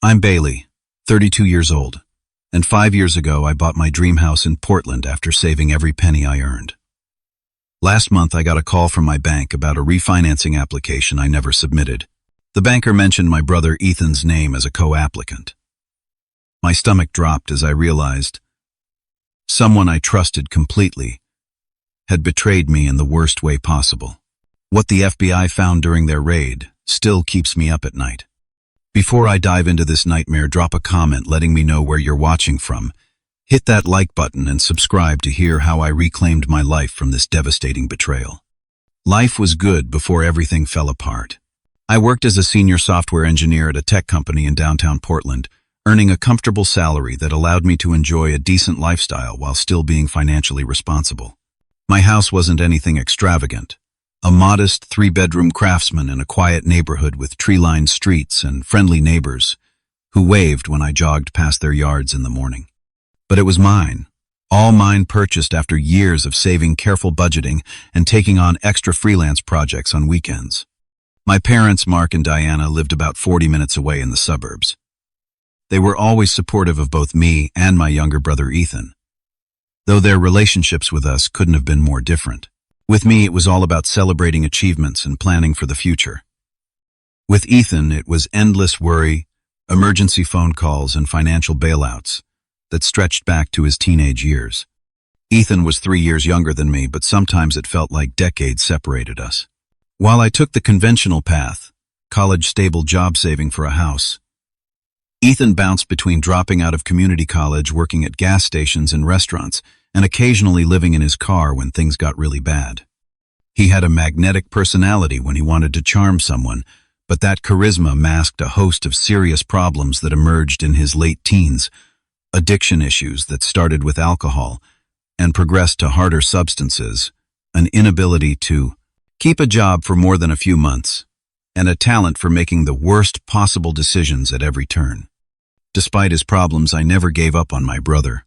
I'm Bailey, 32 years old, and 5 years ago I bought my dream house in Portland after saving every penny I earned. Last month I got a call from my bank about a refinancing application I never submitted. The banker mentioned my brother Ethan's name as a co-applicant. My stomach dropped as I realized someone I trusted completely had betrayed me in the worst way possible. What the FBI found during their raid still keeps me up at night. Before I dive into this nightmare, drop a comment letting me know where you're watching from. Hit that like button and subscribe to hear how I reclaimed my life from this devastating betrayal. Life was good before everything fell apart. I worked as a senior software engineer at a tech company in downtown Portland, earning a comfortable salary that allowed me to enjoy a decent lifestyle while still being financially responsible. My house wasn't anything extravagant. A modest 3-bedroom craftsman in a quiet neighborhood with tree-lined streets and friendly neighbors who waved when I jogged past their yards in the morning. But it was mine, all mine, purchased after years of saving, careful budgeting, and taking on extra freelance projects on weekends. My parents, Mark and Diana, lived about 40 minutes away in the suburbs. They were always supportive of both me and my younger brother Ethan, though their relationships with us couldn't have been more different. With me, it was all about celebrating achievements and planning for the future. With Ethan, it was endless worry, emergency phone calls, and financial bailouts that stretched back to his teenage years. Ethan was 3 years younger than me, but sometimes it felt like decades separated us. While I took the conventional path, college, stable job, saving for a house, Ethan bounced between dropping out of community college, working at gas stations and restaurants, and occasionally living in his car when things got really bad. He had a magnetic personality when he wanted to charm someone, but that charisma masked a host of serious problems that emerged in his late teens: addiction issues that started with alcohol and progressed to harder substances, an inability to keep a job for more than a few months, and a talent for making the worst possible decisions at every turn. Despite his problems, I never gave up on my brother.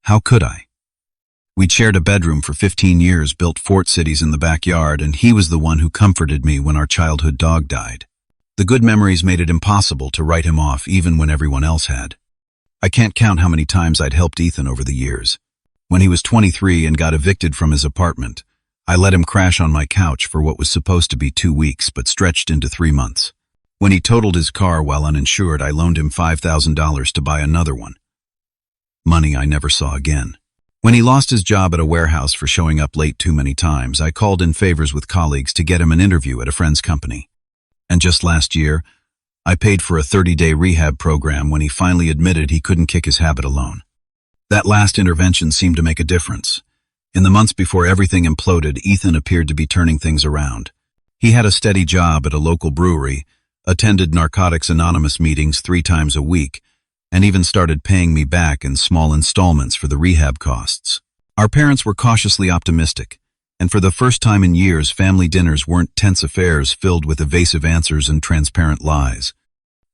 How could I? We'd shared a bedroom for 15 years, built fort cities in the backyard, and he was the one who comforted me when our childhood dog died. The good memories made it impossible to write him off, even when everyone else had. I can't count how many times I'd helped Ethan over the years. When he was 23 and got evicted from his apartment, I let him crash on my couch for what was supposed to be 2 weeks, but stretched into 3 months. When he totaled his car while uninsured, I loaned him $5,000 to buy another one. Money I never saw again. When he lost his job at a warehouse for showing up late too many times, I called in favors with colleagues to get him an interview at a friend's company. And just last year, I paid for a 30-day rehab program when he finally admitted he couldn't kick his habit alone. That last intervention seemed to make a difference. In the months before everything imploded, Ethan appeared to be turning things around. He had a steady job at a local brewery, attended Narcotics Anonymous meetings 3 times a week, and even started paying me back in small installments for the rehab costs. Our parents were cautiously optimistic, and for the first time in years, family dinners weren't tense affairs filled with evasive answers and transparent lies.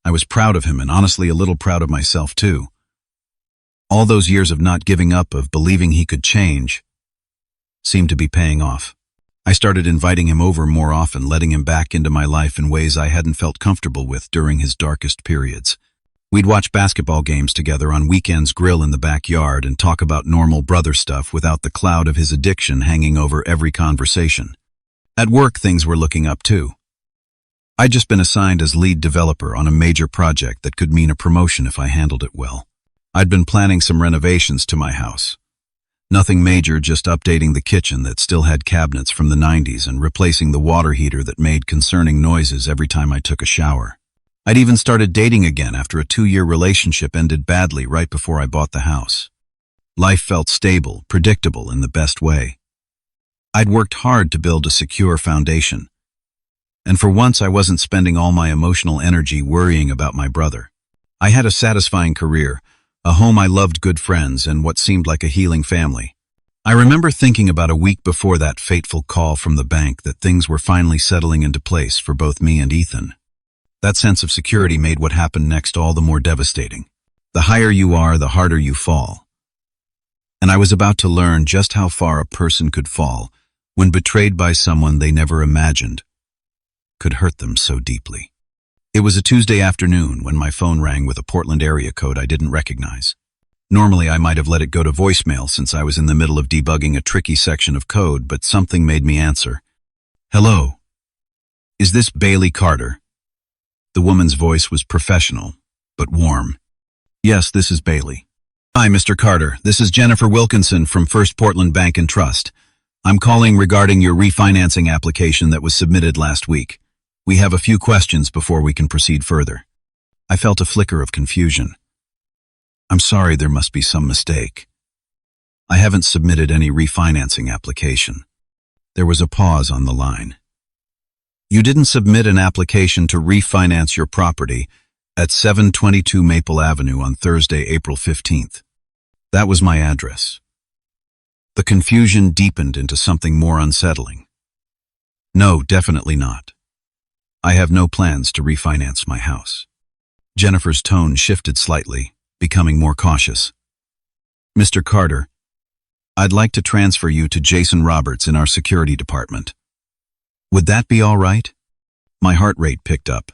I was proud of him, and honestly a little proud of myself too. All those years of not giving up, of believing he could change, seemed to be paying off. I started inviting him over more often, letting him back into my life in ways I hadn't felt comfortable with during his darkest periods. We'd watch basketball games together on weekends, grill in the backyard, and talk about normal brother stuff without the cloud of his addiction hanging over every conversation. At work, things were looking up too. I'd just been assigned as lead developer on a major project that could mean a promotion if I handled it well. I'd been planning some renovations to my house. Nothing major, just updating the kitchen that still had cabinets from the 90s and replacing the water heater that made concerning noises every time I took a shower. I'd even started dating again after a 2-year relationship ended badly right before I bought the house. Life felt stable, predictable in the best way. I'd worked hard to build a secure foundation, and for once I wasn't spending all my emotional energy worrying about my brother. I had a satisfying career, a home I loved, good friends, and what seemed like a healing family. I remember thinking about a week before that fateful call from the bank that things were finally settling into place for both me and Ethan. That sense of security made what happened next all the more devastating. The higher you are, the harder you fall. And I was about to learn just how far a person could fall when betrayed by someone they never imagined could hurt them so deeply. It was a Tuesday afternoon when my phone rang with a Portland area code I didn't recognize. Normally, I might have let it go to voicemail since I was in the middle of debugging a tricky section of code, but something made me answer. Hello. Is this Bailey Carter? The woman's voice was professional, but warm. Yes, this is Bailey. Hi, Mr. Carter. This is Jennifer Wilkinson from First Portland Bank and Trust. I'm calling regarding your refinancing application that was submitted last week. We have a few questions before we can proceed further. I felt a flicker of confusion. I'm sorry, there must be some mistake. I haven't submitted any refinancing application. There was a pause on the line. You didn't submit an application to refinance your property at 722 Maple Avenue on Thursday, April 15th. That was my address. The confusion deepened into something more unsettling. No, definitely not. I have no plans to refinance my house. Jennifer's tone shifted slightly, becoming more cautious. Mr. Carter, I'd like to transfer you to Jason Roberts in our security department. Would that be all right? My heart rate picked up.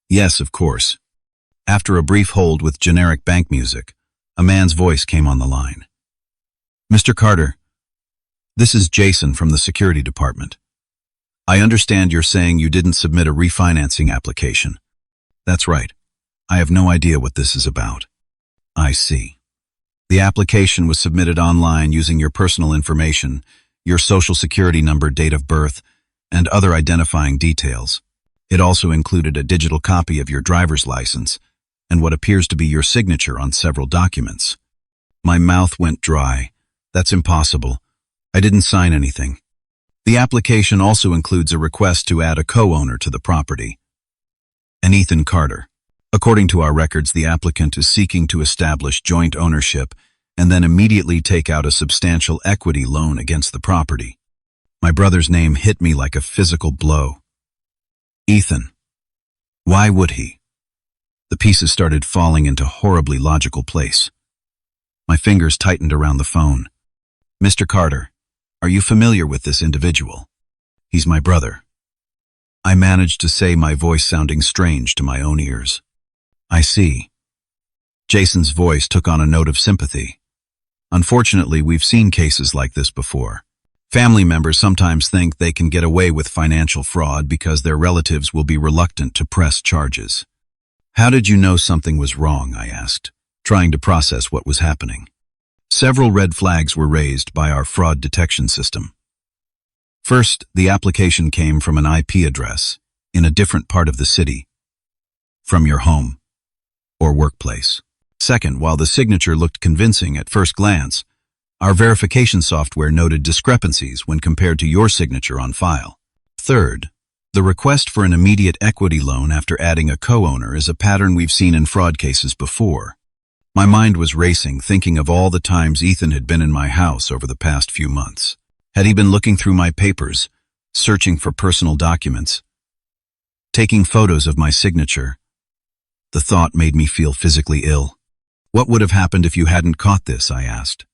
Yes, of course. After a brief hold with generic bank music, a man's voice came on the line. Mr. Carter, this is Jason from the security department. I understand you're saying you didn't submit a refinancing application. That's right. I have no idea what this is about. I see. The application was submitted online using your personal information, your social security number, date of birth, and other identifying details. It also included a digital copy of your driver's license and what appears to be your signature on several documents. My mouth went dry. That's impossible. I didn't sign anything. The application also includes a request to add a co-owner to the property, an Ethan Carter. According to our records, the applicant is seeking to establish joint ownership and then immediately take out a substantial equity loan against the property. My brother's name hit me like a physical blow. Ethan. Why would he? The pieces started falling into horribly logical place. My fingers tightened around the phone. Mr. Carter, are you familiar with this individual? He's my brother. I managed to say, my voice sounding strange to my own ears. I see. Jason's voice took on a note of sympathy. Unfortunately, we've seen cases like this before. Family members sometimes think they can get away with financial fraud because their relatives will be reluctant to press charges. How did you know something was wrong? I asked, trying to process what was happening. Several red flags were raised by our fraud detection system. First, the application came from an IP address in a different part of the city, from your home or workplace. Second, while the signature looked convincing at first glance, our verification software noted discrepancies when compared to your signature on file. Third, the request for an immediate equity loan after adding a co-owner is a pattern we've seen in fraud cases before. My mind was racing, thinking of all the times Ethan had been in my house over the past few months. Had he been looking through my papers, searching for personal documents, taking photos of my signature? The thought made me feel physically ill. What would have happened if you hadn't caught this? I asked.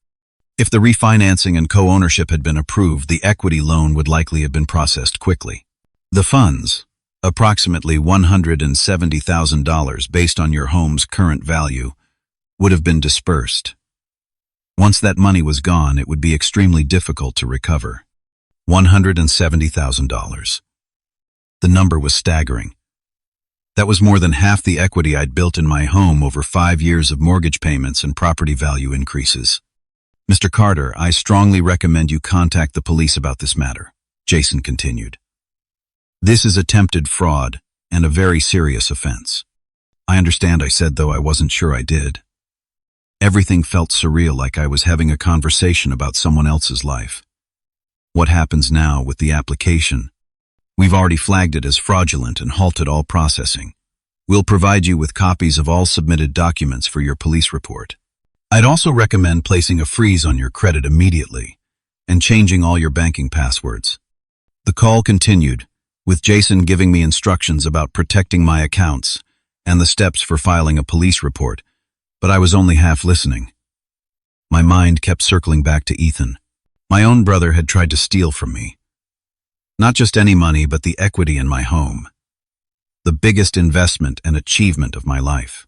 If the refinancing and co-ownership had been approved, the equity loan would likely have been processed quickly. The funds, approximately $170,000 based on your home's current value, would have been dispersed. Once that money was gone, it would be extremely difficult to recover. $170,000. The number was staggering. That was more than half the equity I'd built in my home over 5 years of mortgage payments and property value increases. Mr. Carter, I strongly recommend you contact the police about this matter, Jason continued. This is attempted fraud and a very serious offense. I understand, I said, though I wasn't sure I did. Everything felt surreal, like I was having a conversation about someone else's life. What happens now with the application? We've already flagged it as fraudulent and halted all processing. We'll provide you with copies of all submitted documents for your police report. I'd also recommend placing a freeze on your credit immediately and changing all your banking passwords. The call continued, with Jason giving me instructions about protecting my accounts and the steps for filing a police report, but I was only half listening. My mind kept circling back to Ethan. My own brother had tried to steal from me. Not just any money, but the equity in my home. the biggest investment and achievement of my life.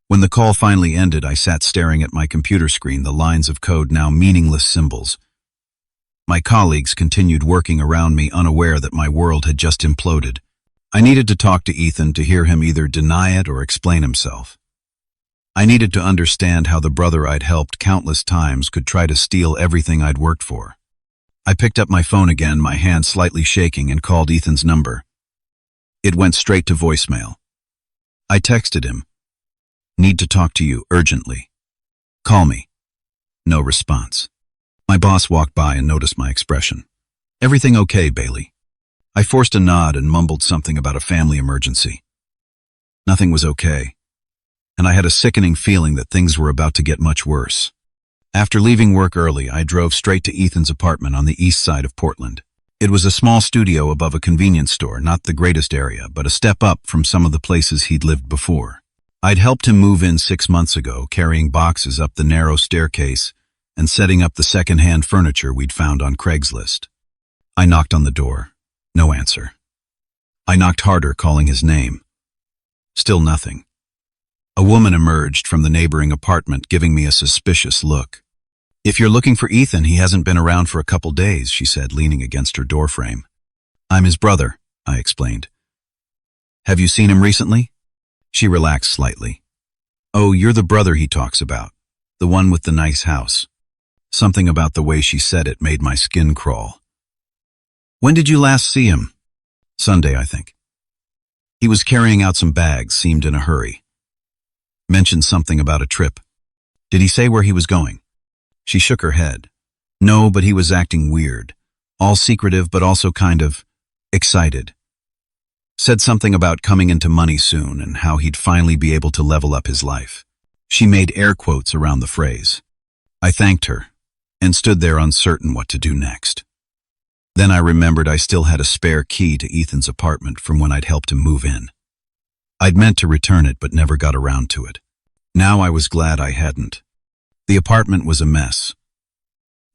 When the call finally ended, I sat staring at my computer screen, the lines of code now meaningless symbols. My colleagues continued working around me, unaware that my world had just imploded. I needed to talk to Ethan to hear him either deny it or explain himself. I needed to understand how the brother I'd helped countless times could try to steal everything I'd worked for. I picked up my phone again, my hand slightly shaking, and called Ethan's number. It went straight to voicemail. I texted him, "Need to talk to you, urgently. Call me." No response. My boss walked by and noticed my expression. "Everything okay, Bailey?" I forced a nod and mumbled something about a family emergency. Nothing was okay, and I had a sickening feeling that things were about to get much worse. After leaving work early, I drove straight to Ethan's apartment on the east side of Portland. It was a small studio above a convenience store, not the greatest area, but a step up from some of the places he'd lived before. I'd helped him move in 6 months ago, carrying boxes up the narrow staircase and setting up the second-hand furniture we'd found on Craigslist. I knocked on the door. No answer. I knocked harder, calling his name. Still nothing. A woman emerged from the neighboring apartment, giving me a suspicious look. "If you're looking for Ethan, he hasn't been around for a couple days," she said, leaning against her doorframe. "I'm his brother," I explained. "Have you seen him recently?" She relaxed slightly. "Oh, you're the brother he talks about, the one with the nice house." Something about the way she said it made my skin crawl. "When did you last see him?" "Sunday, I think. He was carrying out some bags, seemed in a hurry. Mentioned something about a trip. Did he say where he was going?" She shook her head. "No, but he was acting weird. All secretive, but also kind of excited. Said something about coming into money soon and how he'd finally be able to level up his life." She made air quotes around the phrase. I thanked her and stood there uncertain what to do next. Then I remembered I still had a spare key to Ethan's apartment from when I'd helped him move in. I'd meant to return it but never got around to it. Now I was glad I hadn't. The apartment was a mess.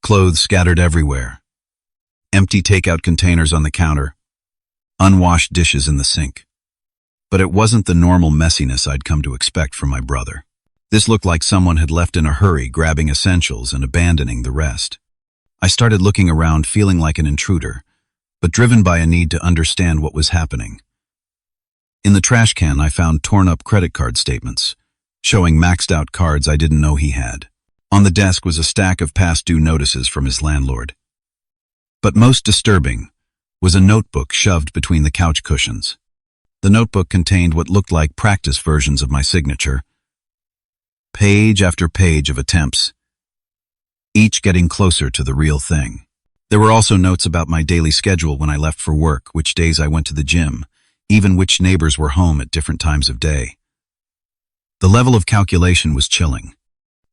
Clothes scattered everywhere. Empty takeout containers on the counter. Unwashed dishes in the sink. But it wasn't the normal messiness I'd come to expect from my brother. This looked like someone had left in a hurry, grabbing essentials and abandoning the rest. I started looking around, feeling like an intruder, but driven by a need to understand what was happening. In the trash can, I found torn-up credit card statements, showing maxed-out cards I didn't know he had. On the desk was a stack of past-due notices from his landlord. But most disturbing was a notebook shoved between the couch cushions. The notebook contained what looked like practice versions of my signature. Page after page of attempts, each getting closer to the real thing. There were also notes about my daily schedule when I left for work, which days I went to the gym, even which neighbors were home at different times of day. The level of calculation was chilling.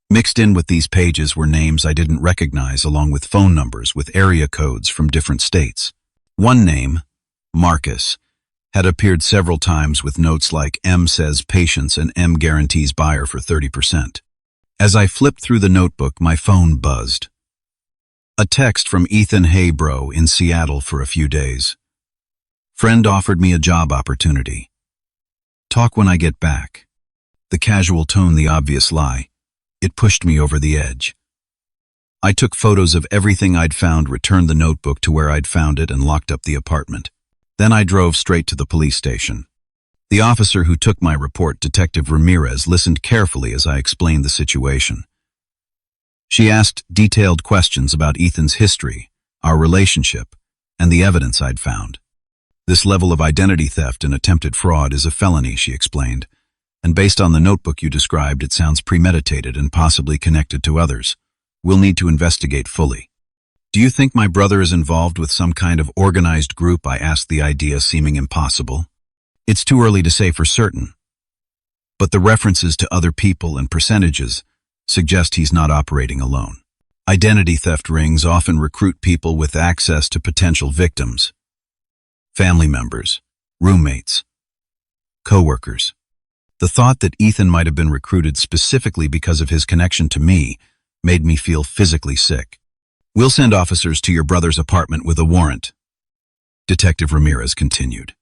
Mixed in with these pages were names I didn't recognize, along with phone numbers with area codes from different states. One name, Marcus, had appeared several times with notes like M says patience and M guarantees buyer for 30%. As I flipped through the notebook, my phone buzzed. A text from Ethan: "Hey bro, in Seattle for a few days. Friend offered me a job opportunity. Talk when I get back." The casual tone, the obvious lie. It pushed me over the edge. I took photos of everything I'd found, returned the notebook to where I'd found it, and locked up the apartment. Then I drove straight to the police station. The officer who took my report, Detective Ramirez, listened carefully as I explained the situation. She asked detailed questions about Ethan's history, our relationship, and the evidence I'd found. "This level of identity theft and attempted fraud is a felony," she explained, "and based on the notebook you described, it sounds premeditated and possibly connected to others. We'll need to investigate fully." "Do you think my brother is involved with some kind of organized group?" I asked, the idea seeming impossible. "It's too early to say for certain, but the references to other people and percentages suggest he's not operating alone. Identity theft rings often recruit people with access to potential victims, family members, roommates, co-workers. The thought that Ethan might have been recruited specifically because of his connection to me made me feel physically sick. "We'll send officers to your brother's apartment with a warrant," Detective Ramirez continued.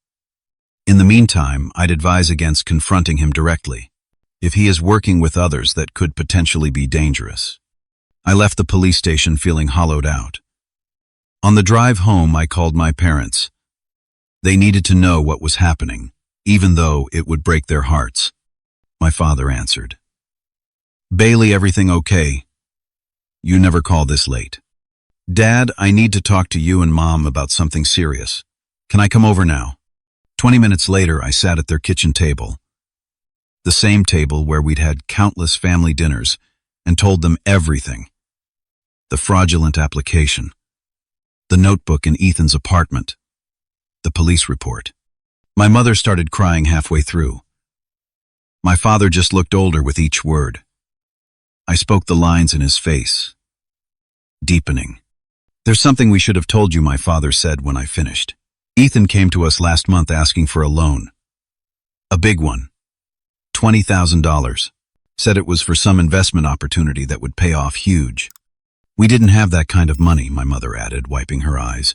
In the meantime, I'd advise against confronting him directly, if he is working with others that could potentially be dangerous. I left the police station feeling hollowed out. On the drive home, I called my parents. They needed to know what was happening, even though it would break their hearts. My father answered. "Bailey, everything okay? You never call this late." "Dad, I need to talk to you and Mom about something serious. Can I come over now?" 20 minutes later, I sat at their kitchen table, the same table where we'd had countless family dinners, and told them everything. The fraudulent application, the notebook in Ethan's apartment, the police report. My mother started crying halfway through. My father just looked older with each word. I spoke the lines in his face, deepening. "There's something we should have told you," my father said when I finished. "Ethan came to us last month asking for a loan. A big one. $20,000. Said it was for some investment opportunity that would pay off huge. We didn't have that kind of money," my mother added, wiping her eyes.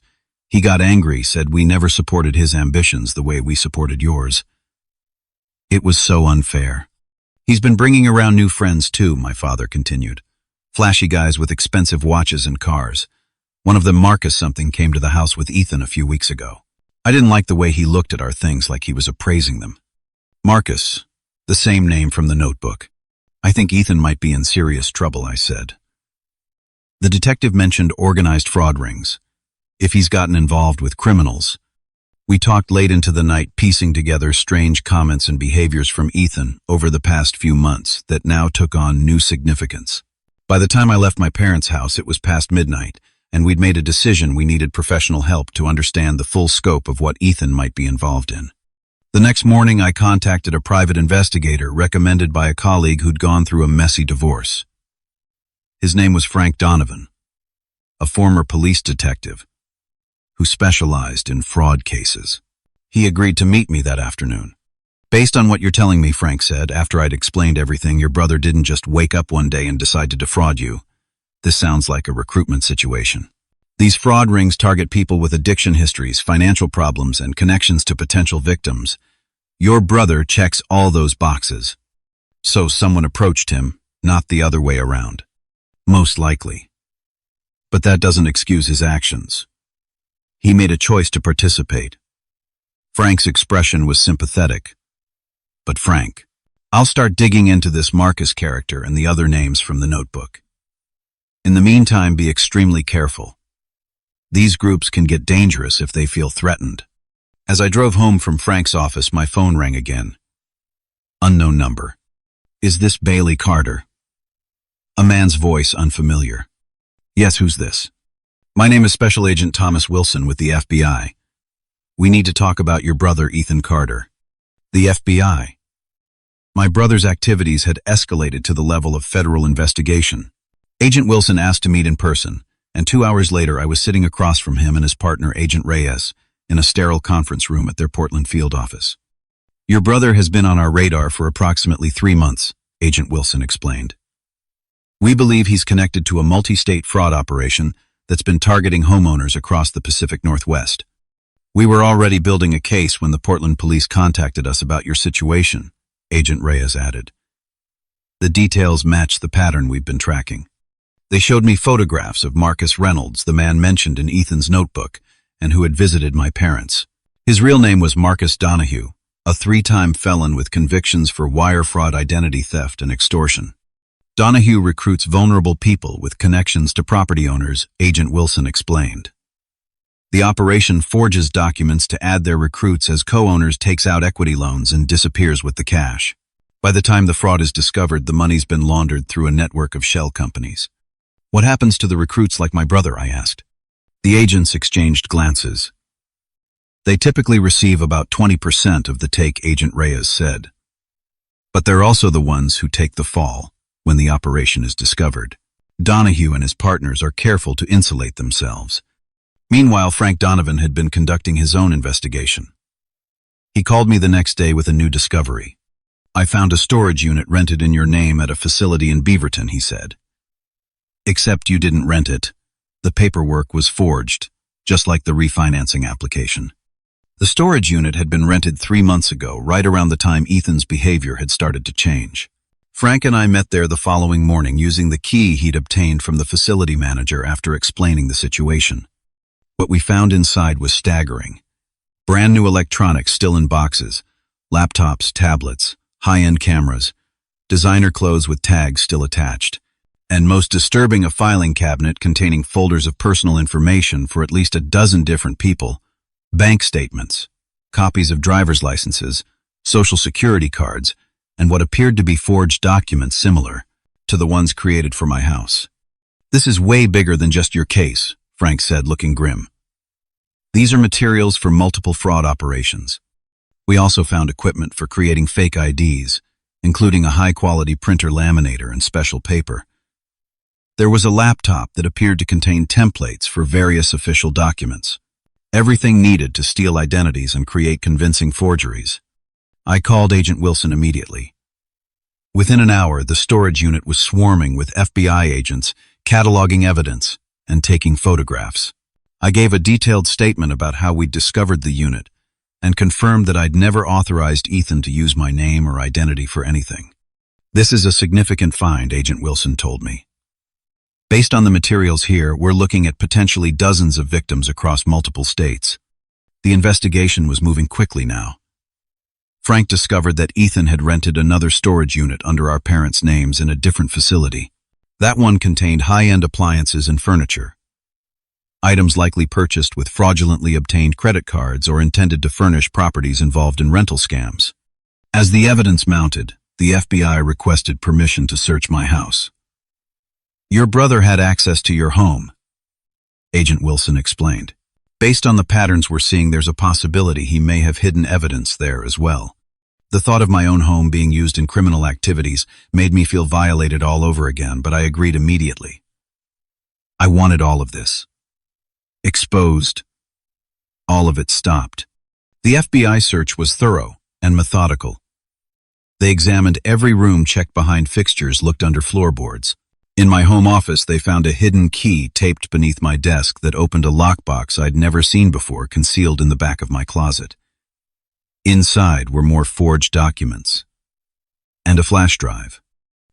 "He got angry, said we never supported his ambitions the way we supported yours. It was so unfair. He's been bringing around new friends too," my father continued. "Flashy guys with expensive watches and cars. One of them, Marcus something, came to the house with Ethan a few weeks ago. I didn't like the way he looked at our things like he was appraising them." "Marcus, the same name from the notebook. I think Ethan might be in serious trouble," I said. The detective mentioned organized fraud rings, if he's gotten involved with criminals. We talked late into the night, piecing together strange comments and behaviors from Ethan over the past few months that now took on new significance. By the time I left my parents' house, it was past midnight, and we'd made a decision we needed professional help to understand the full scope of what Ethan might be involved in. The next morning, I contacted a private investigator recommended by a colleague who'd gone through a messy divorce. His name was Frank Donovan, a former police detective who specialized in fraud cases. He agreed to meet me that afternoon. "Based on what you're telling me," Frank said, after I'd explained everything, "your brother didn't just wake up one day and decide to defraud you. This sounds like a recruitment situation. These fraud rings target people with addiction histories, financial problems, and connections to potential victims. Your brother checks all those boxes. So someone approached him, not the other way around. Most likely. But that doesn't excuse his actions. He made a choice to participate." Frank's expression was sympathetic, but frank. "I'll start digging into this Marcus character and the other names from the notebook. In the meantime, be extremely careful. These groups can get dangerous if they feel threatened." As I drove home from Frank's office, my phone rang again. Unknown number. "Is this Bailey Carter?" A man's voice, unfamiliar. "Yes, who's this?" "My name is Special Agent Thomas Wilson with the FBI. We need to talk about your brother, Ethan Carter." The FBI. My brother's activities had escalated to the level of federal investigation. Agent Wilson asked to meet in person, and 2 hours later I was sitting across from him and his partner, Agent Reyes, in a sterile conference room at their Portland field office. "Your brother has been on our radar for approximately 3 months, Agent Wilson explained. "We believe he's connected to a multi-state fraud operation that's been targeting homeowners across the Pacific Northwest. We were already building a case when the Portland police contacted us about your situation," Agent Reyes added. "The details match the pattern we've been tracking. They showed me photographs of Marcus Reynolds, the man mentioned in Ethan's notebook, and who had visited my parents. His real name was Marcus Donahue, a 3-time felon with convictions for wire fraud, identity theft, and extortion. Donahue recruits vulnerable people with connections to property owners," Agent Wilson explained. "The operation forges documents to add their recruits as co-owners, takes out equity loans, and disappears with the cash. By the time the fraud is discovered, the money's been laundered through a network of shell companies." "What happens to the recruits like my brother?" I asked. The agents exchanged glances. "They typically receive about 20% of the take," Agent Reyes said. "But they're also the ones who take the fall when the operation is discovered. Donahue and his partners are careful to insulate themselves." Meanwhile, Frank Donovan had been conducting his own investigation. He called me the next day with a new discovery. "I found a storage unit rented in your name at a facility in Beaverton," he said. "Except you didn't rent it. The paperwork was forged, just like the refinancing application." The storage unit had been rented 3 months ago, right around the time Ethan's behavior had started to change. Frank and I met there the following morning using the key he'd obtained from the facility manager after explaining the situation. What we found inside was staggering. Brand new electronics still in boxes, laptops, tablets, high-end cameras, designer clothes with tags still attached, and most disturbing, a filing cabinet containing folders of personal information for at least a dozen different people, bank statements, copies of driver's licenses, social security cards, and what appeared to be forged documents similar to the ones created for my house. "This is way bigger than just your case," Frank said, looking grim. "These are materials for multiple fraud operations. We also found equipment for creating fake IDs, including a high-quality printer laminator and special paper. There was a laptop that appeared to contain templates for various official documents. Everything needed to steal identities and create convincing forgeries." I called Agent Wilson immediately. Within an hour, the storage unit was swarming with FBI agents, cataloging evidence and taking photographs. I gave a detailed statement about how we'd discovered the unit and confirmed that I'd never authorized Ethan to use my name or identity for anything. "This is a significant find," Agent Wilson told me. "Based on the materials here, we're looking at potentially dozens of victims across multiple states." The investigation was moving quickly now. Frank discovered that Ethan had rented another storage unit under our parents' names in a different facility. That one contained high-end appliances and furniture, items likely purchased with fraudulently obtained credit cards or intended to furnish properties involved in rental scams. As the evidence mounted, the FBI requested permission to search my house. "Your brother had access to your home," Agent Wilson explained. "Based on the patterns we're seeing, there's a possibility he may have hidden evidence there as well." The thought of my own home being used in criminal activities made me feel violated all over again, but I agreed immediately. I wanted all of this exposed. All of it stopped. The FBI search was thorough and methodical. They examined every room, checked behind fixtures, looked under floorboards. In my home office, they found a hidden key taped beneath my desk that opened a lockbox I'd never seen before, concealed in the back of my closet. Inside were more forged documents and a flash drive.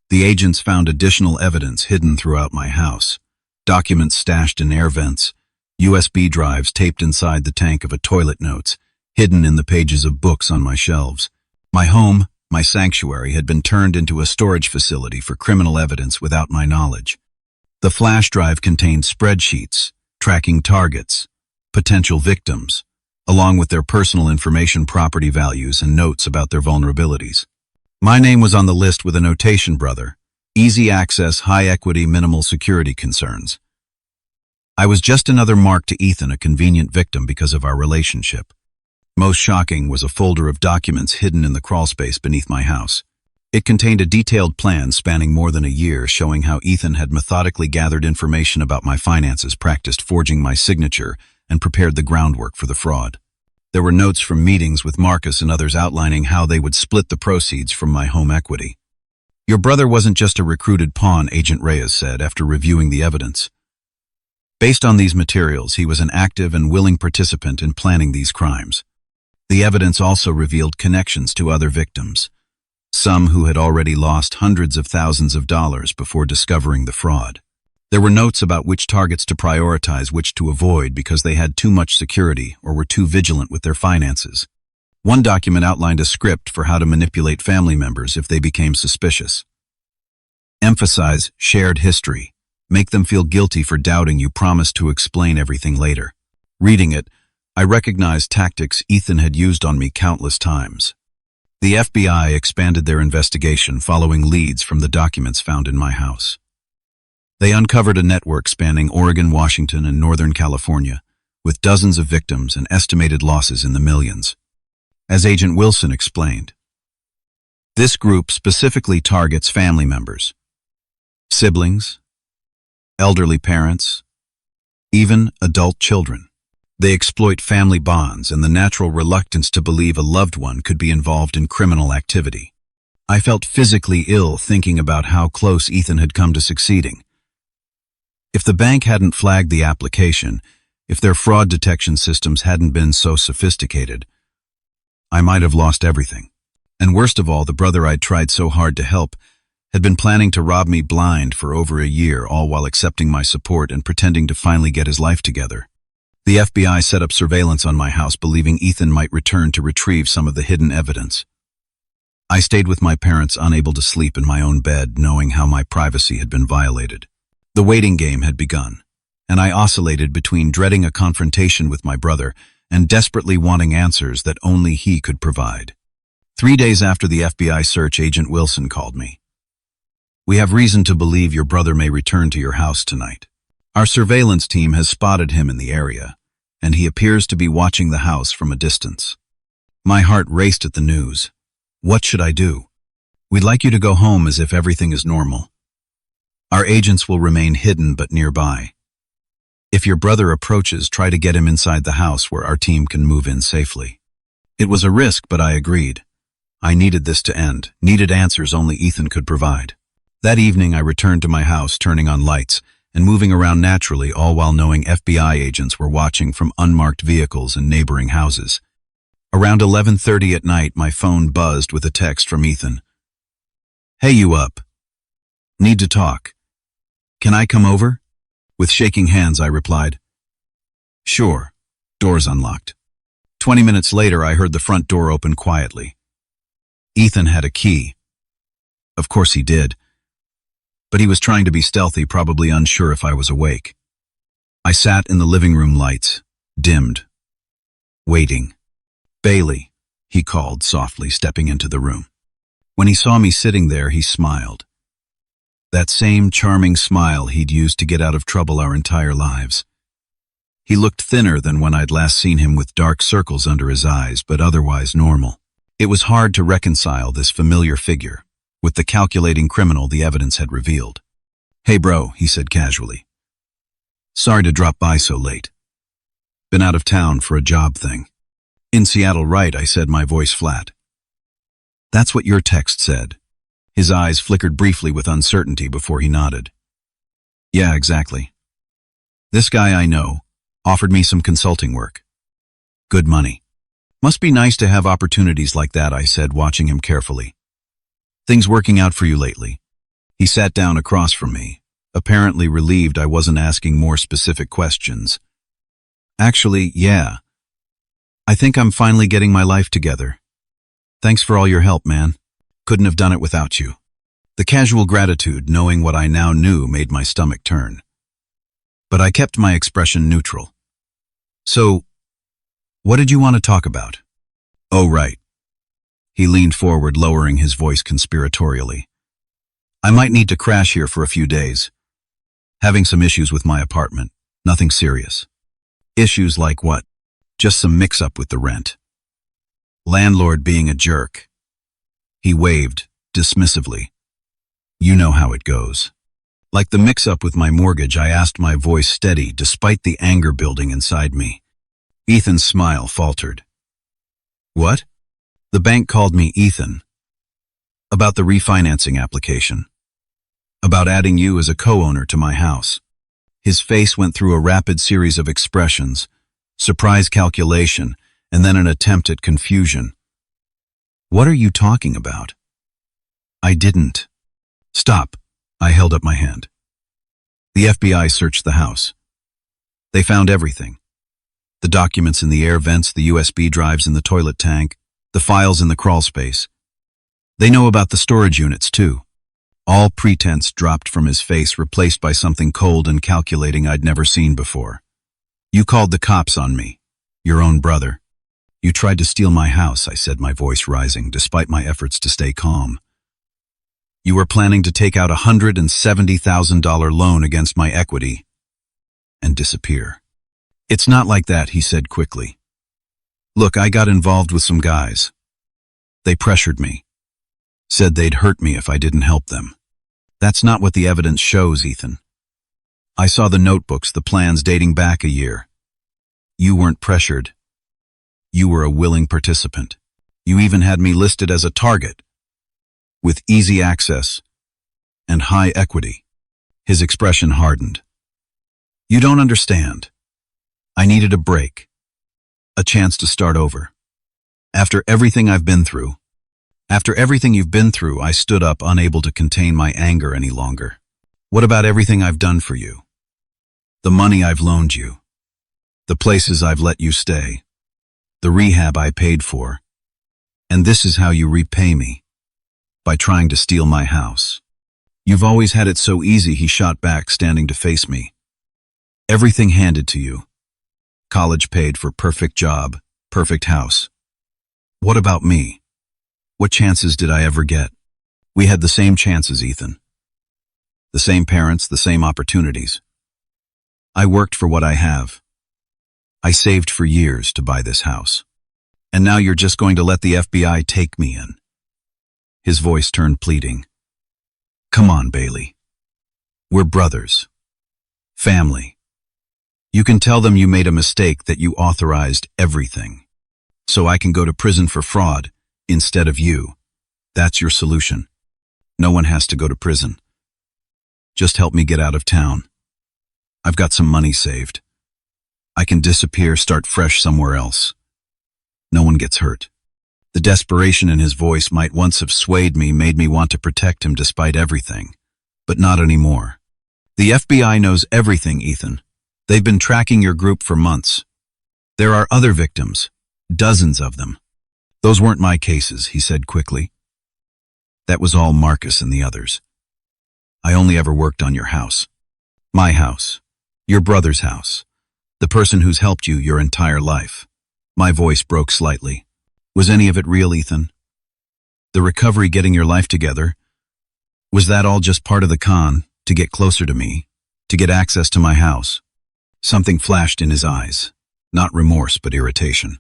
The agents found additional evidence hidden throughout my house: documents stashed in air vents, USB drives taped inside the tank of a toilet, notes hidden in the pages of books on my shelves. My home, my sanctuary, had been turned into a storage facility for criminal evidence without my knowledge. The flash drive contained spreadsheets, tracking targets, potential victims, along with their personal information, property values, and notes about their vulnerabilities. My name was on the list with a notation: brother, easy access, high equity, minimal security concerns. I was just another mark to Ethan, a convenient victim because of our relationship. Most shocking was a folder of documents hidden in the crawlspace beneath my house. It contained a detailed plan spanning more than a year, showing how Ethan had methodically gathered information about my finances, practiced forging my signature, and prepared the groundwork for the fraud. There were notes from meetings with Marcus and others outlining how they would split the proceeds from my home equity. "Your brother wasn't just a recruited pawn," Agent Reyes said after reviewing the evidence. "Based on these materials, he was an active and willing participant in planning these crimes." The evidence also revealed connections to other victims, some who had already lost hundreds of thousands of dollars before discovering the fraud. There were notes about which targets to prioritize, which to avoid because they had too much security or were too vigilant with their finances. One document outlined a script for how to manipulate family members if they became suspicious. Emphasize shared history. Make them feel guilty for doubting you. Promise to explain everything later. Reading it, I recognized tactics Ethan had used on me countless times. The FBI expanded their investigation following leads from the documents found in my house. They uncovered a network spanning Oregon, Washington, and Northern California, with dozens of victims and estimated losses in the millions. As Agent Wilson explained, this group specifically targets family members, siblings, elderly parents, even adult children. They exploit family bonds and the natural reluctance to believe a loved one could be involved in criminal activity. I felt physically ill thinking about how close Ethan had come to succeeding. If the bank hadn't flagged the application, If their fraud detection systems hadn't been so sophisticated, I might have lost everything. And worst of all, the brother I'd tried so hard to help had been planning to rob me blind for over a year, all while accepting my support and pretending to finally get his life together. The FBI set up surveillance on my house, believing Ethan might return to retrieve some of the hidden evidence. I stayed with my parents, unable to sleep in my own bed, knowing how my privacy had been violated. The waiting game had begun, and I oscillated between dreading a confrontation with my brother and desperately wanting answers that only he could provide. 3 days after the FBI search, Agent Wilson called me. "We have reason to believe your brother may return to your house tonight. Our surveillance team has spotted him in the area, and he appears to be watching the house from a distance." My heart raced at the news. What should I do? "We'd like you to go home as if everything is normal. Our agents will remain hidden but nearby. If your brother approaches, try to get him inside the house where our team can move in safely." It was a risk, but I agreed. I needed this to end, needed answers only Ethan could provide. That evening, I returned to my house, turning on lights and moving around naturally, all while knowing FBI agents were watching from unmarked vehicles in neighboring houses. Around 11:30 at night, my phone buzzed with a text from Ethan. "Hey, you up? Need to talk. Can I come over?" With shaking hands, I replied, "Sure." Doors unlocked. 20 minutes later, I heard the front door open quietly. Ethan had a key. Of course he did. But he was trying to be stealthy, probably unsure if I was awake. I sat in the living room, lights dimmed, waiting. "Bailey," he called softly, stepping into the room. When he saw me sitting there, he smiled. That same charming smile he'd used to get out of trouble our entire lives. He looked thinner than when I'd last seen him, with dark circles under his eyes, but otherwise normal. It was hard to reconcile this familiar figure with the calculating criminal the evidence had revealed. "Hey bro," he said casually. "Sorry to drop by so late. Been out of town for a job thing." "In Seattle, right?" I said, my voice flat. "That's what your text said." His eyes flickered briefly with uncertainty before he nodded. "Yeah, exactly. This guy I know offered me some consulting work. Good money. Must be nice to have opportunities like that," I said, watching him carefully. "Things working out for you lately?" He sat down across from me, apparently relieved I wasn't asking more specific questions. "Actually, yeah. I think I'm finally getting my life together. Thanks for all your help, man. Couldn't have done it without you." The casual gratitude, knowing what I now knew, made my stomach turn. But I kept my expression neutral. "So, what did you want to talk about?" "Oh, right." He leaned forward, lowering his voice conspiratorially. "I might need to crash here for a few days. Having some issues with my apartment. Nothing serious." "Issues like what?" "Just some mix-up with the rent. Landlord being a jerk." He waved dismissively. "You know how it goes." Like the mix-up with my mortgage, I asked, my voice steady despite the anger building inside me. Ethan's smile faltered. "What?" "The bank called me, Ethan. About the refinancing application. About adding you as a co-owner to my house." His face went through a rapid series of expressions, surprise, calculation, and then an attempt at confusion. "What are you talking about?" "I didn't." "Stop." I held up my hand. "The FBI searched the house. They found everything. The documents in the air vents, the USB drives in the toilet tank, the files in the crawl space. They know about the storage units, too." All pretense dropped from his face, replaced by something cold and calculating I'd never seen before. "You called the cops on me. Your own brother. You tried to steal my house," I said, my voice rising, despite my efforts to stay calm. "You were planning to take out a $170,000 loan against my equity and disappear." "It's not like that," he said quickly. "Look, I got involved with some guys. They pressured me. Said they'd hurt me if I didn't help them. That's not what the evidence shows, Ethan. I saw the notebooks, the plans dating back a year. You weren't pressured. You were a willing participant. You even had me listed as a target, with easy access and high equity." His expression hardened. "You don't understand. I needed a break, a chance to start over. After everything I've been through, After everything you've been through, I stood up, unable to contain my anger any longer. What about everything I've done for you? The money I've loaned you, the places I've let you stay, the rehab I paid for. And this is how you repay me, by trying to steal my house. You've always had it so easy, he shot back, standing to face me. Everything handed to you. College paid for, perfect job, perfect house. What about me? What chances did I ever get? We had the same chances, Ethan. The same parents, the same opportunities. I worked for what I have. I saved for years to buy this house. And now you're just going to let the FBI take me in. His voice turned pleading. Come on, Bailey. We're brothers. Family. You can tell them you made a mistake, that you authorized everything. So I can go to prison for fraud instead of you. That's your solution. No one has to go to prison. Just help me get out of town. I've got some money saved. I can disappear, start fresh somewhere else. No one gets hurt. The desperation in his voice might once have swayed me, made me want to protect him despite everything. But not anymore. The FBI knows everything, Ethan. They've been tracking your group for months. There are other victims, dozens of them. Those weren't my cases, he said quickly. That was all Marcus and the others. I only ever worked on your house. My house. Your brother's house. The person who's helped you your entire life. My voice broke slightly. Was any of it real, Ethan? The recovery, getting your life together, was that all just part of the con, to get closer to me, to get access to my house? Something flashed in his eyes, not remorse but irritation.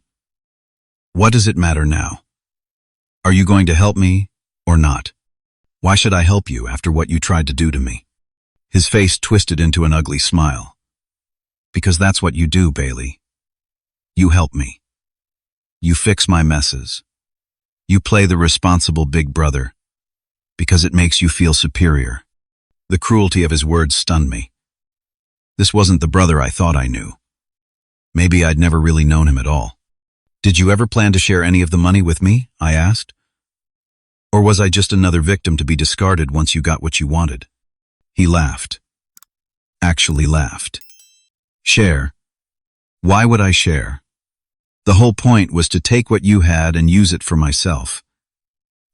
What does it matter now? Are you going to help me or not? Why should I help you after what you tried to do to me? His face twisted into an ugly smile. Because that's what you do, Bailey. You help me. You fix my messes. You play the responsible big brother because it makes you feel superior. The cruelty of his words stunned me. This wasn't the brother I thought I knew. Maybe I'd never really known him at all. Did you ever plan to share any of the money with me? I asked. Or was I just another victim to be discarded once you got what you wanted? He laughed. Actually laughed. Share? Why would I share? The whole point was to take what you had and use it for myself.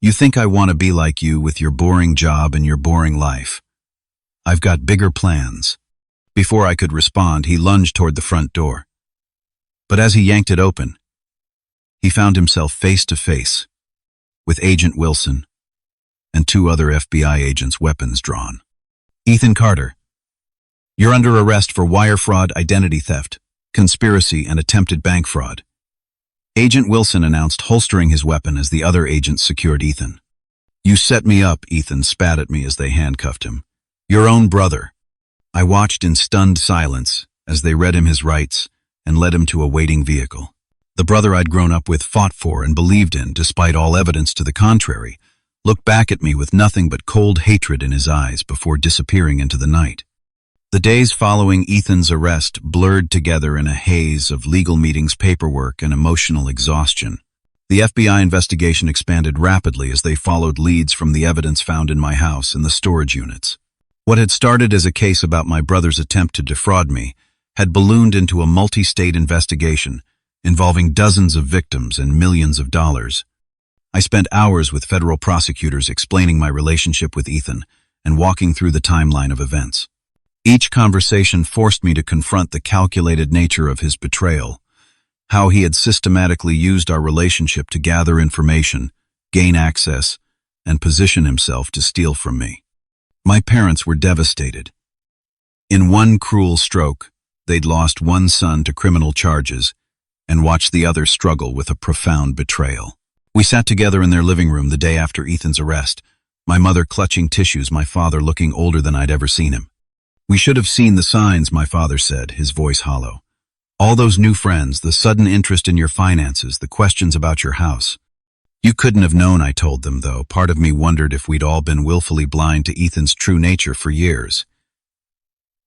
You think I want to be like you with your boring job and your boring life. I've got bigger plans. Before I could respond, he lunged toward the front door. But as he yanked it open, he found himself face to face with Agent Wilson and two other FBI agents, weapons drawn. Ethan Carter, you're under arrest for wire fraud, identity theft, conspiracy, and attempted bank fraud. Agent Wilson announced, holstering his weapon as the other agents secured Ethan. You set me up, Ethan spat at me as they handcuffed him. Your own brother. I watched in stunned silence as they read him his rights and led him to a waiting vehicle. The brother I'd grown up with, fought for, and believed in, despite all evidence to the contrary, looked back at me with nothing but cold hatred in his eyes before disappearing into the night. The days following Ethan's arrest blurred together in a haze of legal meetings, paperwork, and emotional exhaustion. The FBI investigation expanded rapidly as they followed leads from the evidence found in my house and the storage units. What had started as a case about my brother's attempt to defraud me had ballooned into a multi-state investigation involving dozens of victims and millions of dollars. I spent hours with federal prosecutors explaining my relationship with Ethan and walking through the timeline of events. Each conversation forced me to confront the calculated nature of his betrayal, how he had systematically used our relationship to gather information, gain access, and position himself to steal from me. My parents were devastated. In one cruel stroke, they'd lost one son to criminal charges and watched the other struggle with a profound betrayal. We sat together in their living room the day after Ethan's arrest, my mother clutching tissues, my father looking older than I'd ever seen him. We should have seen the signs, my father said, his voice hollow. All those new friends, the sudden interest in your finances, the questions about your house. You couldn't have known, I told them, though. Part of me wondered if we'd all been willfully blind to Ethan's true nature for years.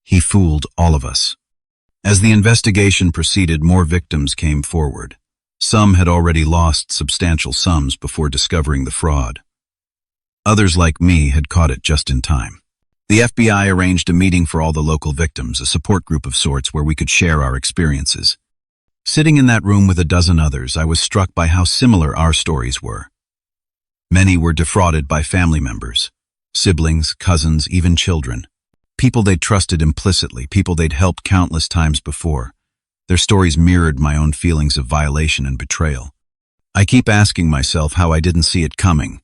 He fooled all of us. As the investigation proceeded, more victims came forward. Some had already lost substantial sums before discovering the fraud. Others, like me, had caught it just in time. The FBI arranged a meeting for all the local victims, a support group of sorts where we could share our experiences. Sitting in that room with a dozen others, I was struck by how similar our stories were. Many were defrauded by family members, siblings, cousins, even children. People they'd trusted implicitly, people they'd helped countless times before. Their stories mirrored my own feelings of violation and betrayal. "I keep asking myself how I didn't see it coming,"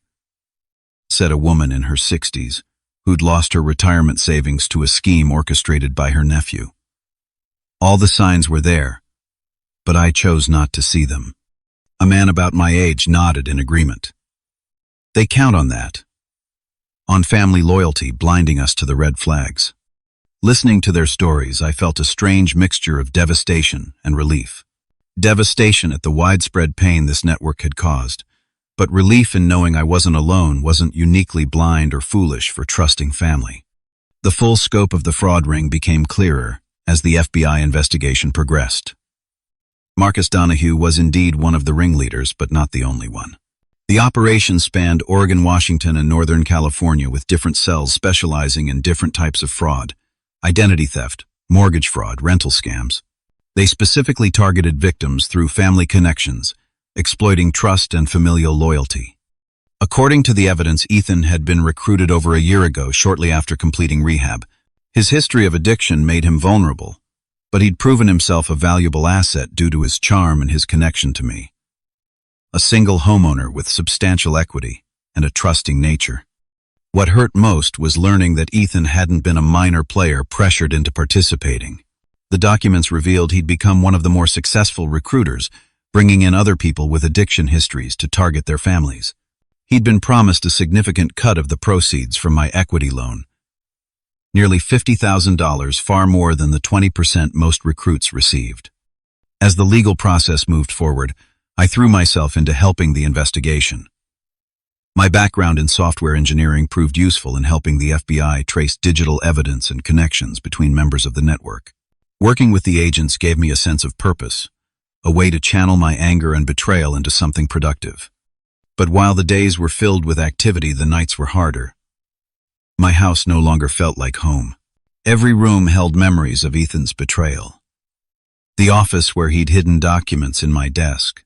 said a woman in her 60s, who'd lost her retirement savings to a scheme orchestrated by her nephew. "All the signs were there, but I chose not to see them." A man about my age nodded in agreement. "They count on that. On family loyalty blinding us to the red flags." Listening to their stories, I felt a strange mixture of devastation and relief. Devastation at the widespread pain this network had caused, but relief in knowing I wasn't alone, wasn't uniquely blind or foolish for trusting family. The full scope of the fraud ring became clearer as the FBI investigation progressed. Marcus Donahue was indeed one of the ringleaders, but not the only one. The operation spanned Oregon, Washington, and Northern California, with different cells specializing in different types of fraud: identity theft, mortgage fraud, rental scams. They specifically targeted victims through family connections, exploiting trust and familial loyalty. According to the evidence, Ethan had been recruited over a year ago, shortly after completing rehab. His history of addiction made him vulnerable, but he'd proven himself a valuable asset due to his charm and his connection to me. A single homeowner with substantial equity and a trusting nature. What hurt most was learning that Ethan hadn't been a minor player pressured into participating. The documents revealed he'd become one of the more successful recruiters, bringing in other people with addiction histories to target their families. He'd been promised a significant cut of the proceeds from my equity loan. Nearly $50,000, far more than the 20% most recruits received. As the legal process moved forward, I threw myself into helping the investigation. My background in software engineering proved useful in helping the FBI trace digital evidence and connections between members of the network. Working with the agents gave me a sense of purpose, a way to channel my anger and betrayal into something productive. But while the days were filled with activity, the nights were harder. My house no longer felt like home. Every room held memories of Ethan's betrayal. The office where he'd hidden documents in my desk.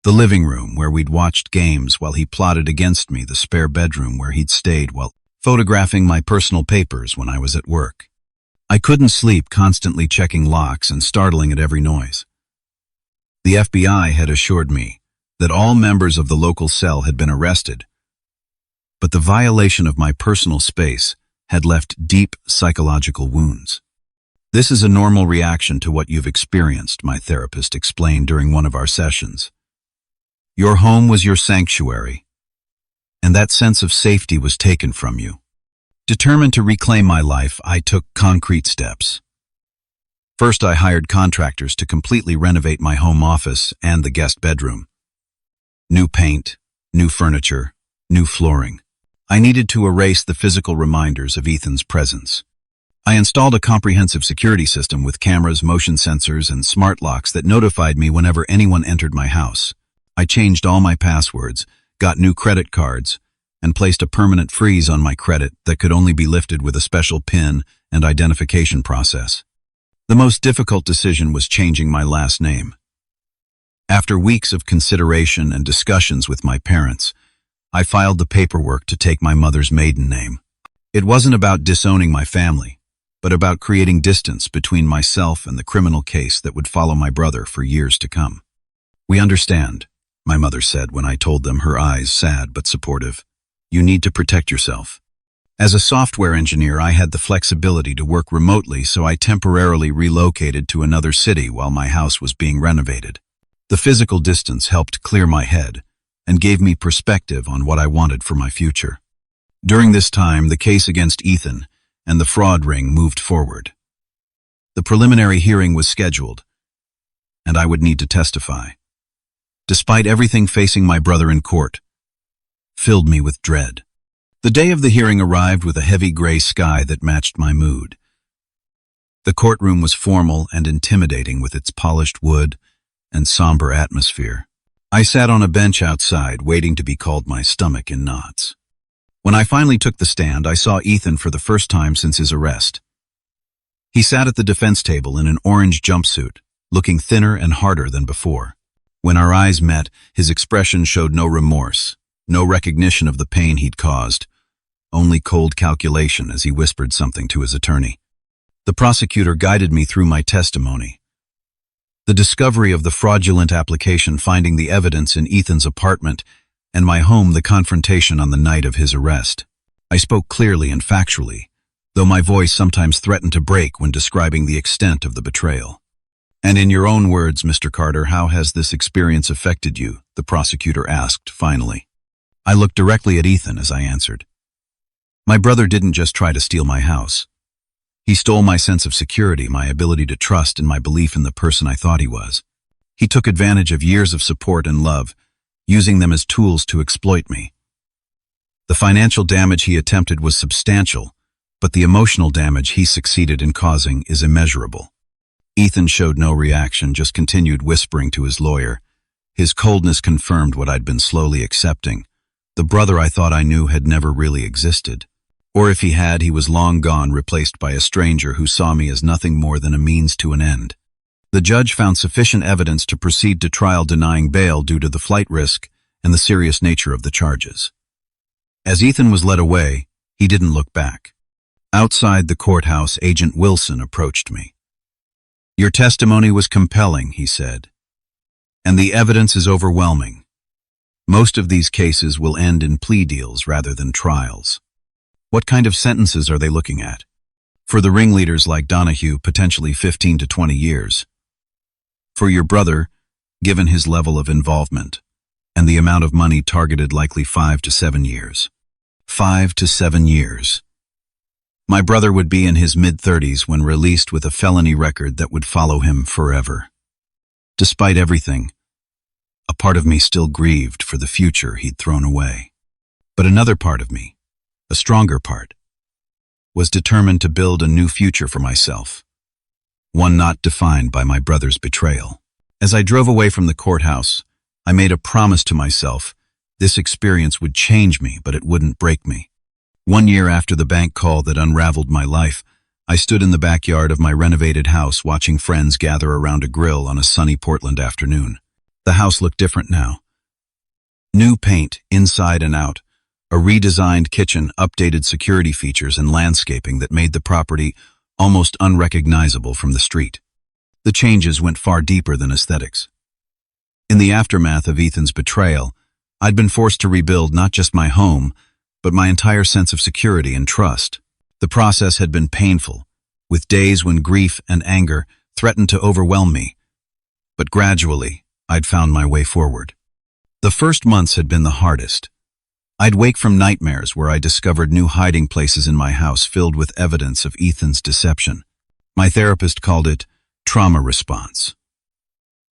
The living room where we'd watched games while he plotted against me, the spare bedroom where he'd stayed while photographing my personal papers when I was at work. I couldn't sleep, constantly checking locks and startling at every noise. The FBI had assured me that all members of the local cell had been arrested, but the violation of my personal space had left deep psychological wounds. "This is a normal reaction to what you've experienced," my therapist explained during one of our sessions. "Your home was your sanctuary, and that sense of safety was taken from you." Determined to reclaim my life, I took concrete steps. First, I hired contractors to completely renovate my home office and the guest bedroom. New paint, new furniture, new flooring. I needed to erase the physical reminders of Ethan's presence. I installed a comprehensive security system with cameras, motion sensors, and smart locks that notified me whenever anyone entered my house. I changed all my passwords, got new credit cards, and placed a permanent freeze on my credit that could only be lifted with a special PIN and identification process. The most difficult decision was changing my last name. After weeks of consideration and discussions with my parents, I filed the paperwork to take my mother's maiden name. It wasn't about disowning my family, but about creating distance between myself and the criminal case that would follow my brother for years to come. "We understand," my mother said when I told them, her eyes sad but supportive. "You need to protect yourself." As a software engineer, I had the flexibility to work remotely, so I temporarily relocated to another city while my house was being renovated. The physical distance helped clear my head and gave me perspective on what I wanted for my future. During this time, the case against Ethan and the fraud ring moved forward. The preliminary hearing was scheduled, and I would need to testify. Despite everything facing my brother in court filled me with dread. The day of the hearing arrived with a heavy gray sky that matched my mood. The courtroom was formal and intimidating with its polished wood and somber atmosphere. I sat on a bench outside, waiting to be called, my stomach in knots. When I finally took the stand, I saw Ethan for the first time since his arrest. He sat at the defense table in an orange jumpsuit, looking thinner and harder than before. When our eyes met, his expression showed no remorse, no recognition of the pain he'd caused, only cold calculation as he whispered something to his attorney. The prosecutor guided me through my testimony. The discovery of the fraudulent application, finding the evidence in Ethan's apartment, and my home, the confrontation on the night of his arrest. I spoke clearly and factually, though my voice sometimes threatened to break when describing the extent of the betrayal. "And in your own words, Mr. Carter, how has this experience affected you?" the prosecutor asked, finally. I looked directly at Ethan as I answered. "My brother didn't just try to steal my house. He stole my sense of security, my ability to trust, and my belief in the person I thought he was. He took advantage of years of support and love, using them as tools to exploit me. The financial damage he attempted was substantial, but the emotional damage he succeeded in causing is immeasurable." Ethan showed no reaction, just continued whispering to his lawyer. His coldness confirmed what I'd been slowly accepting. The brother I thought I knew had never really existed. Or if he had, he was long gone, replaced by a stranger who saw me as nothing more than a means to an end. The judge found sufficient evidence to proceed to trial, denying bail due to the flight risk and the serious nature of the charges. As Ethan was led away, he didn't look back. Outside the courthouse, Agent Wilson approached me. "Your testimony was compelling," he said, "and the evidence is overwhelming. Most of these cases will end in plea deals rather than trials. What kind of sentences are they looking at? For the ringleaders like Donahue, potentially 15 to 20 years. For your brother, given his level of involvement and the amount of money targeted, likely 5 to 7 years. 5 to 7 years. My brother would be in his mid-30s when released with a felony record that would follow him forever. Despite everything, a part of me still grieved for the future he'd thrown away. But another part of me, a stronger part, was determined to build a new future for myself, one not defined by my brother's betrayal. As I drove away from the courthouse, I made a promise to myself. This experience would change me, but it wouldn't break me. 1 year after the bank call that unraveled my life, I stood in the backyard of my renovated house watching friends gather around a grill on a sunny Portland afternoon. The house looked different now. New paint, inside and out, a redesigned kitchen, updated security features, and landscaping that made the property almost unrecognizable from the street. The changes went far deeper than aesthetics. In the aftermath of Ethan's betrayal, I'd been forced to rebuild not just my home, but my entire sense of security and trust. The process had been painful, with days when grief and anger threatened to overwhelm me. But gradually, I'd found my way forward. The first months had been the hardest. I'd wake from nightmares where I discovered new hiding places in my house filled with evidence of Ethan's deception. My therapist called it trauma response.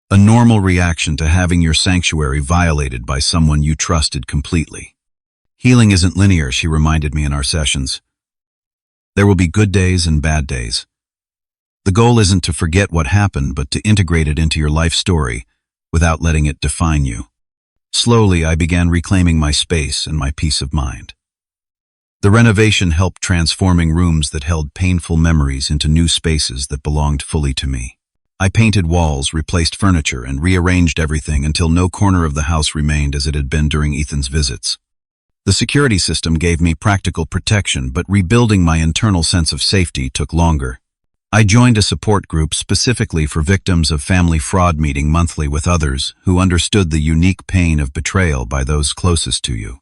A normal reaction to having your sanctuary violated by someone you trusted completely. Healing isn't linear, she reminded me in our sessions. There will be good days and bad days. The goal isn't to forget what happened, but to integrate it into your life story without letting it define you. Slowly, I began reclaiming my space and my peace of mind. The renovation helped transforming rooms that held painful memories into new spaces that belonged fully to me. I painted walls, replaced furniture, and rearranged everything until no corner of the house remained as it had been during Ethan's visits. The security system gave me practical protection, but rebuilding my internal sense of safety took longer. I joined a support group specifically for victims of family fraud, meeting monthly with others who understood the unique pain of betrayal by those closest to you.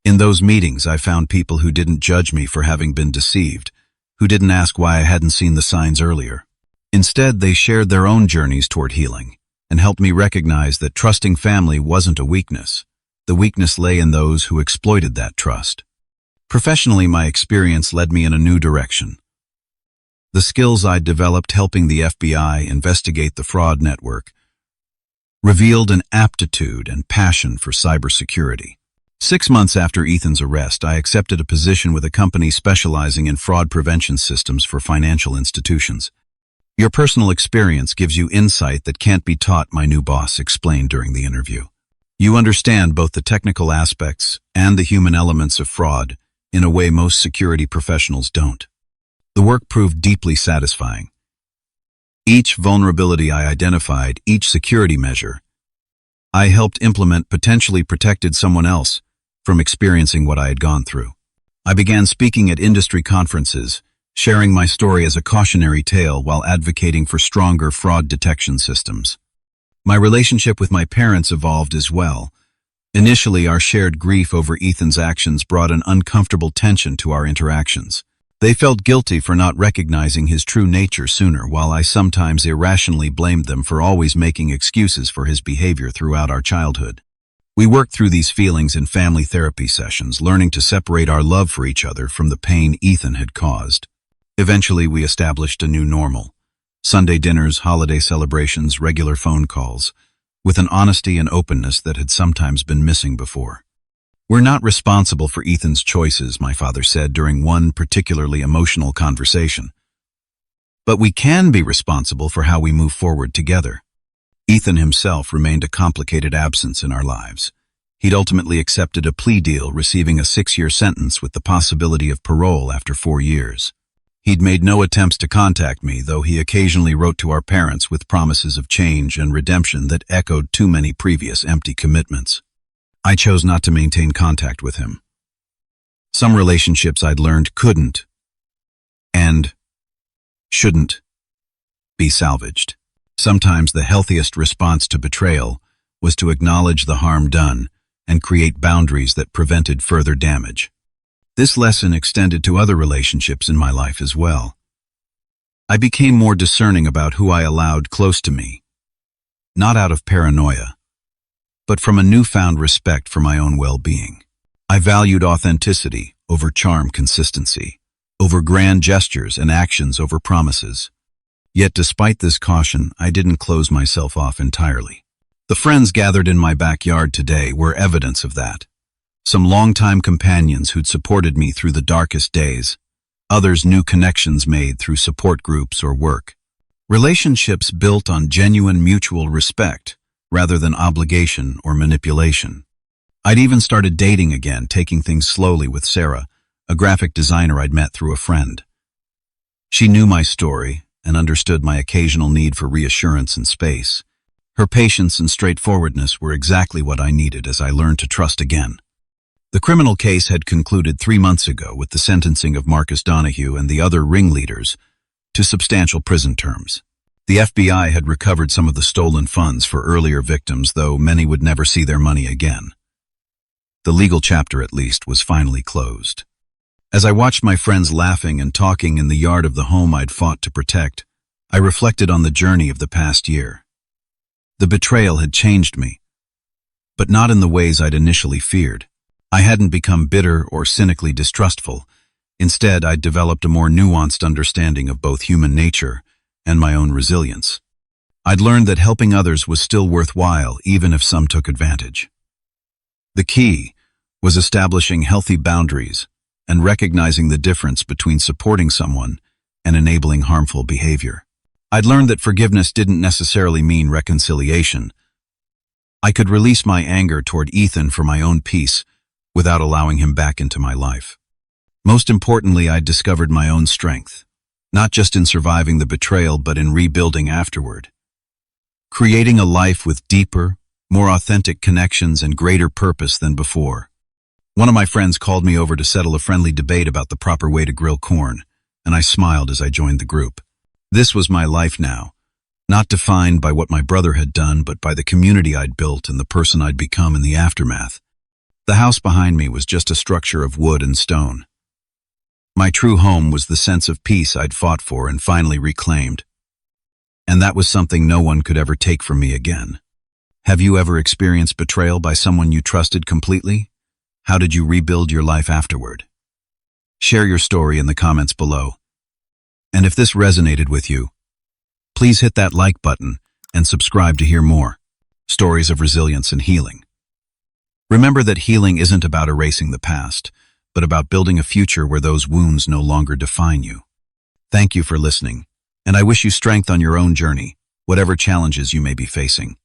In those meetings, I found people who didn't judge me for having been deceived, who didn't ask why I hadn't seen the signs earlier. Instead, they shared their own journeys toward healing and helped me recognize that trusting family wasn't a weakness. The weakness lay in those who exploited that trust. Professionally, my experience led me in a new direction. The skills I'd developed helping the FBI investigate the fraud network revealed an aptitude and passion for cybersecurity. 6 months after Ethan's arrest, I accepted a position with a company specializing in fraud prevention systems for financial institutions. Your personal experience gives you insight that can't be taught, my new boss explained during the interview. You understand both the technical aspects and the human elements of fraud in a way most security professionals don't. The work proved deeply satisfying. Each vulnerability I identified, each security measure I helped implement potentially protected someone else from experiencing what I had gone through. I began speaking at industry conferences, sharing my story as a cautionary tale while advocating for stronger fraud detection systems. My relationship with my parents evolved as well. Initially, our shared grief over Ethan's actions brought an uncomfortable tension to our interactions. They felt guilty for not recognizing his true nature sooner, while I sometimes irrationally blamed them for always making excuses for his behavior throughout our childhood. We worked through these feelings in family therapy sessions, learning to separate our love for each other from the pain Ethan had caused. Eventually, we established a new normal. Sunday dinners, holiday celebrations, regular phone calls, with an honesty and openness that had sometimes been missing before. "We're not responsible for Ethan's choices," my father said during one particularly emotional conversation. "But we can be responsible for how we move forward together." Ethan himself remained a complicated absence in our lives. He'd ultimately accepted a plea deal, receiving a 6-year sentence with the possibility of parole after 4 years. He'd made no attempts to contact me, though he occasionally wrote to our parents with promises of change and redemption that echoed too many previous empty commitments. I chose not to maintain contact with him. Some relationships I'd learned couldn't and shouldn't be salvaged. Sometimes the healthiest response to betrayal was to acknowledge the harm done and create boundaries that prevented further damage. This lesson extended to other relationships in my life as well. I became more discerning about who I allowed close to me, not out of paranoia, but from a newfound respect for my own well-being. I valued authenticity over charm, consistency over grand gestures, and actions over promises. Yet despite this caution, I didn't close myself off entirely. The friends gathered in my backyard today were evidence of that. Some longtime companions who'd supported me through the darkest days, others new connections made through support groups or work. Relationships built on genuine mutual respect rather than obligation or manipulation. I'd even started dating again, taking things slowly with Sarah, a graphic designer I'd met through a friend. She knew my story and understood my occasional need for reassurance and space. Her patience and straightforwardness were exactly what I needed as I learned to trust again. The criminal case had concluded 3 months ago with the sentencing of Marcus Donahue and the other ringleaders to substantial prison terms. The FBI had recovered some of the stolen funds for earlier victims, though many would never see their money again. The legal chapter, at least, was finally closed. As I watched my friends laughing and talking in the yard of the home I'd fought to protect, I reflected on the journey of the past year. The betrayal had changed me, but not in the ways I'd initially feared. I hadn't become bitter or cynically distrustful. Instead, I'd developed a more nuanced understanding of both human nature and my own resilience. I'd learned that helping others was still worthwhile, even if some took advantage. The key was establishing healthy boundaries and recognizing the difference between supporting someone and enabling harmful behavior. I'd learned that forgiveness didn't necessarily mean reconciliation. I could release my anger toward Ethan for my own peace without allowing him back into my life. Most importantly, I'd discovered my own strength, not just in surviving the betrayal, but in rebuilding afterward. Creating a life with deeper, more authentic connections and greater purpose than before. One of my friends called me over to settle a friendly debate about the proper way to grill corn, and I smiled as I joined the group. This was my life now, not defined by what my brother had done, but by the community I'd built and the person I'd become in the aftermath. The house behind me was just a structure of wood and stone. My true home was the sense of peace I'd fought for and finally reclaimed. And that was something no one could ever take from me again. Have you ever experienced betrayal by someone you trusted completely? How did you rebuild your life afterward? Share your story in the comments below. And if this resonated with you, please hit that like button and subscribe to hear more stories of resilience and healing. Remember that healing isn't about erasing the past, but about building a future where those wounds no longer define you. Thank you for listening, and I wish you strength on your own journey, whatever challenges you may be facing.